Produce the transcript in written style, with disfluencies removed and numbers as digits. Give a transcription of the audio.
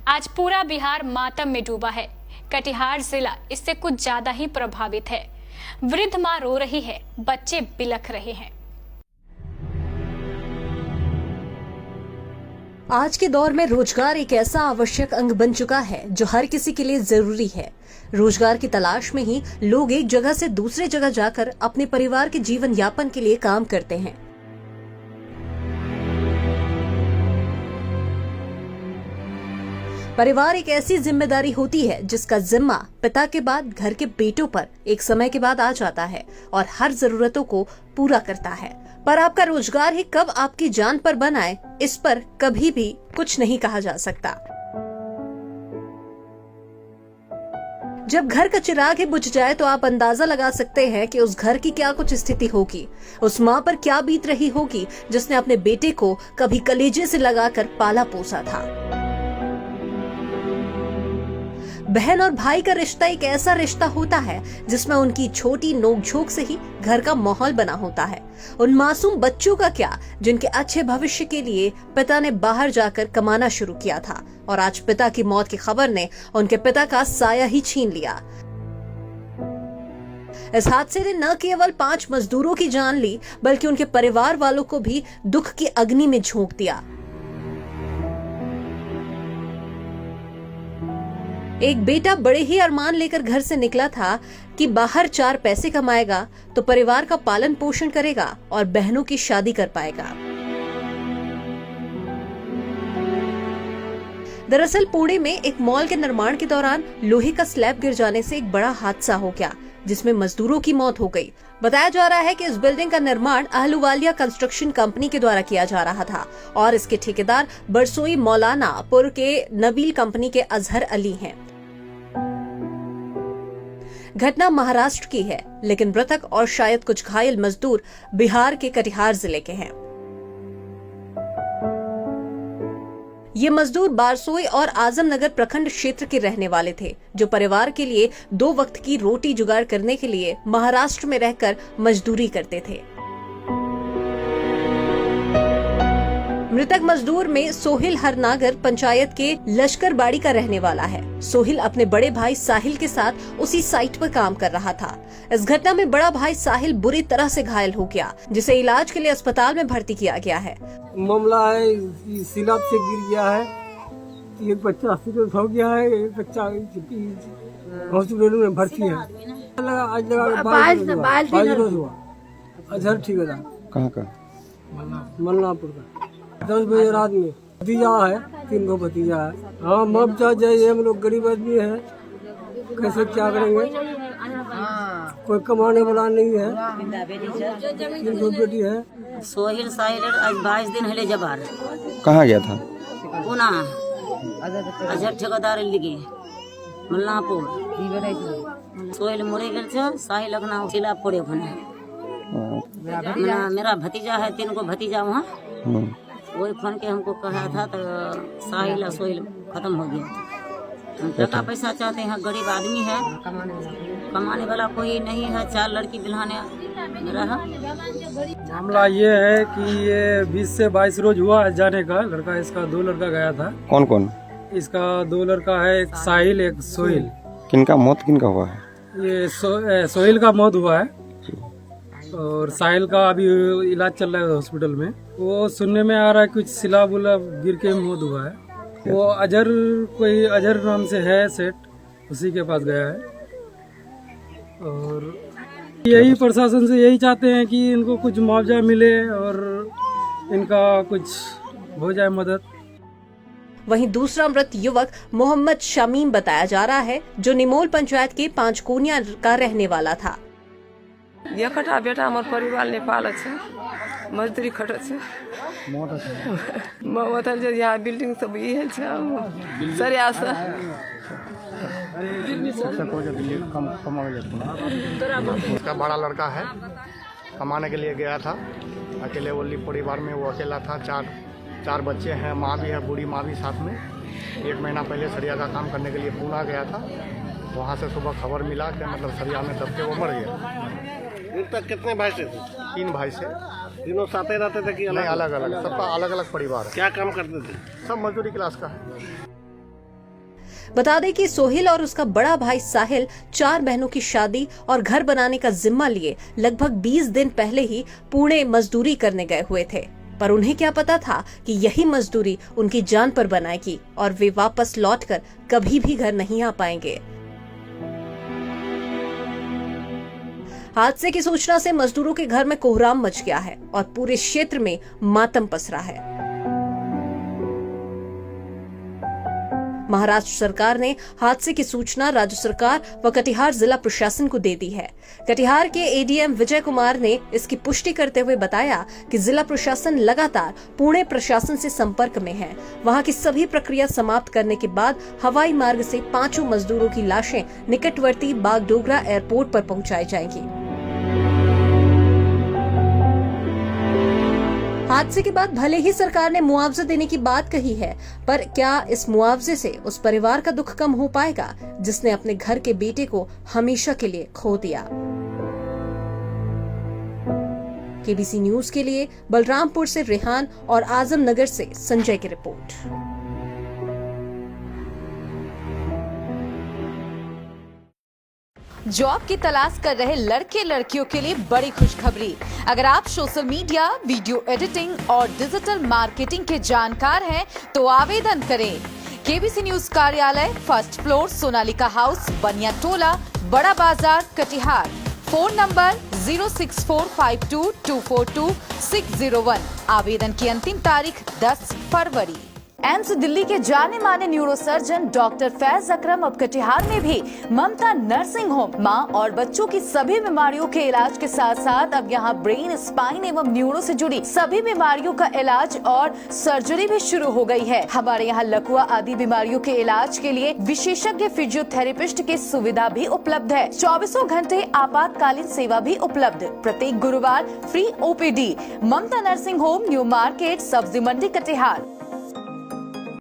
आज पूरा बिहार मातम में डूबा है। कटिहार जिला इससे कुछ ज्यादा ही प्रभावित है। वृद्ध मां रो रही है, बच्चे बिलख रहे हैं। आज के दौर में रोजगार एक ऐसा आवश्यक अंग बन चुका है जो हर किसी के लिए जरूरी है। रोजगार की तलाश में ही लोग एक जगह से दूसरे जगह जाकर अपने परिवार के जीवन यापन के लिए काम करते हैं। परिवार एक ऐसी जिम्मेदारी होती है जिसका जिम्मा पिता के बाद घर के बेटों पर एक समय के बाद आ जाता है और हर जरूरतों को पूरा करता है। पर आपका रोजगार ही कब आपकी जान पर बन आए, इस पर कभी भी कुछ नहीं कहा जा सकता। जब घर का चिराग ही बुझ जाए तो आप अंदाजा लगा सकते हैं कि उस घर की क्या कुछ स्थिति होगी, उस माँ पर क्या बीत रही होगी जिसने अपने बेटे को कभी कलेजे से लगाकर पाला पोसा था। बहन और भाई का रिश्ता एक ऐसा रिश्ता होता है जिसमें उनकी छोटी नोकझोंक से ही घर का माहौल बना होता है। उन मासूम बच्चों का क्या जिनके अच्छे भविष्य के लिए पिता ने बाहर जाकर कमाना शुरू किया था और आज पिता की मौत की खबर ने उनके पिता का साया ही छीन लिया। इस हादसे ने न केवल 5 मजदूरों की जान ली बल्कि उनके परिवार वालों को भी दुख की अग्नि में झोंक दिया। एक बेटा बड़े ही अरमान लेकर घर से निकला था कि बाहर 4 पैसे कमाएगा तो परिवार का पालन पोषण करेगा और बहनों की शादी कर पाएगा। दरअसल पुणे में एक मॉल के निर्माण के दौरान लोहे का स्लैब गिर जाने से एक बड़ा हादसा हो गया जिसमें मजदूरों की मौत हो गई। बताया जा रहा है कि इस बिल्डिंग का निर्माण अहलुवालिया कंस्ट्रक्शन कंपनी के द्वारा किया जा रहा था और इसके ठेकेदार बरसोई मौलानापुर के नबील कंपनी के अजहर अली हैं। घटना महाराष्ट्र की है लेकिन मृतक और शायद कुछ घायल मजदूर बिहार के कटिहार जिले के हैं। ये मजदूर बारसोई और आजमनगर प्रखंड क्षेत्र के रहने वाले थे जो परिवार के लिए 2 वक्त की रोटी जुगाड़ करने के लिए महाराष्ट्र में रहकर मजदूरी करते थे। मृतक मजदूर में सोहिल हरनागर पंचायत के लश्करबाड़ी का रहने वाला है। सोहिल अपने बड़े भाई साहिल के साथ उसी साइट पर काम कर रहा था। इस घटना में बड़ा भाई साहिल बुरी तरह से घायल हो गया जिसे इलाज के लिए अस्पताल में भर्ती किया गया है। मामला है सिलाब से गिर गया है, एक बच्चा हॉस्पिटल हो गया है, एक बच्चा हॉस्पिटल में भर्ती है। आज लगा 22 रोज हुआ। अजहर ठेकेदार कहाँ का? मल्लापुर का। 10 बजे रात में भतीजा है, 3 गो भतीजा है। हाँ मब जा जाइए, हम लोग गरीब आदमी है, कैसे क्या करेंगे, कोई कमाने वाला नहीं है। 3 गो बेटी है। सोहिल साहिल आज 22 दिन हले जबार कहाँ गया था? पुना अजहर ठेकेदार लिगे मल्लापुर सोहिल मोरे गल छे, साहिल लगना सिला पड़े खने। मेरा भतीजा है, 3 गो भतीजा वहाँ। वही फोन के हमको कहा था तो साहिल और सोहिल खत्म हो गया। हम टका पैसा चाहते हैं, गरीब आदमी है, कमाने वाला कोई नहीं है। 4 लड़की बिल्हाने रहा। मामला ये है कि ये 20 से 22 रोज हुआ है जाने का। लड़का इसका 2 लड़का गया था। कौन कौन? इसका 2 लड़का है, एक साहिल एक सोहिल। किनका मौत किनका हुआ है? ये सोहिल का मौत हुआ है और साहिल का अभी इलाज चल रहा है हॉस्पिटल में। वो सुनने में आ रहा है कुछ सिलाब उलाब गिर के मौत हुआ है। वो कोई अजहर नाम से है सेठ, उसी के पास गया है। और यही प्रशासन से यही चाहते हैं कि इनको कुछ मुआवजा मिले और इनका कुछ हो जाए मदद। वहीं दूसरा मृत युवक मोहम्मद शमीम बताया जा रहा है जो निमोल पंचायत के 5 कोनिया का रहने वाला था। एकटा बेटा हमार परिवार ने पालक छे, मजदूरी खटे छे। मतलब जे यहाँ बिल्डिंग सब ये छे सरिया से उसका बड़ा लड़का है, कमाने के लिए गया था अकेले। वो परिवार में वो अकेला था। 4 बच्चे हैं, माँ भी है, बूढ़ी माँ भी साथ में। 1 महीना पहले सरिया का काम करने के लिए पूना गया था। वहाँ से सुबह खबर मिला कि मतलब सरिया में दब के वो मर गया। तक कितने भाई से थे? 3 भाई से। तीनों साथ रहते थे कि अलग? नहीं, अलग अलग, सबका अलग अलग परिवार है। क्या काम करते थे? सब मजदूरी क्लास का है। बता दें कि सोहेल और उसका बड़ा भाई साहिल 4 बहनों की शादी और घर बनाने का जिम्मा लिए लगभग 20 दिन पहले ही पुणे मजदूरी करने गए हुए थे, पर उन्हें क्या पता था कि यही मजदूरी उनकी जान पर बनाएगी और वे वापस लौटकर कभी भी घर नहीं आ पाएंगे। हादसे की सूचना से मजदूरों के घर में कोहराम मच गया है और पूरे क्षेत्र में मातम पसरा है। महाराष्ट्र सरकार ने हादसे की सूचना राज्य सरकार व कटिहार जिला प्रशासन को दे दी है। कटिहार के एडीएम विजय कुमार ने इसकी पुष्टि करते हुए बताया कि जिला प्रशासन लगातार पुणे प्रशासन से संपर्क में है। वहां की सभी प्रक्रिया समाप्त करने के बाद हवाई मार्ग से 5 मजदूरों की लाशें निकटवर्ती बागडोगरा एयरपोर्ट पर पहुंचाई जाएंगी। हादसे के बाद भले ही सरकार ने मुआवजा देने की बात कही है, पर क्या इस मुआवजे से उस परिवार का दुख कम हो पाएगा जिसने अपने घर के बेटे को हमेशा के लिए खो दिया। केबीसी न्यूज के लिए बलरामपुर से रेहान और आजमनगर से संजय की रिपोर्ट। जॉब की तलाश कर रहे लड़के लड़कियों के लिए बड़ी खुशखबरी। अगर आप सोशल मीडिया, वीडियो एडिटिंग और डिजिटल मार्केटिंग के जानकार हैं तो आवेदन करें। केबीसी न्यूज कार्यालय, 1st फ्लोर, सोनालिका हाउस, बनिया टोला, बड़ा बाजार, कटिहार। Phone number 06452242601। आवेदन की अंतिम तारीख 10 फरवरी। एम्स दिल्ली के जाने माने न्यूरोसर्जन डॉक्टर फैज अकरम अब कटिहार में भी ममता नर्सिंग होम मां और बच्चों की सभी बीमारियों के इलाज के साथ साथ अब यहां ब्रेन, स्पाइन एवं न्यूरो से जुड़ी सभी बीमारियों का इलाज और सर्जरी भी शुरू हो गई है। हमारे यहां लकवा आदि बीमारियों के इलाज के लिए विशेषज्ञ फिजियोथेरेपिस्ट की सुविधा भी उपलब्ध है। 24 घंटे आपातकालीन सेवा भी उपलब्ध। प्रत्येक गुरुवार फ्री ओपीडी। ममता नर्सिंग होम, न्यू मार्केट, सब्जी मंडी, कटिहार।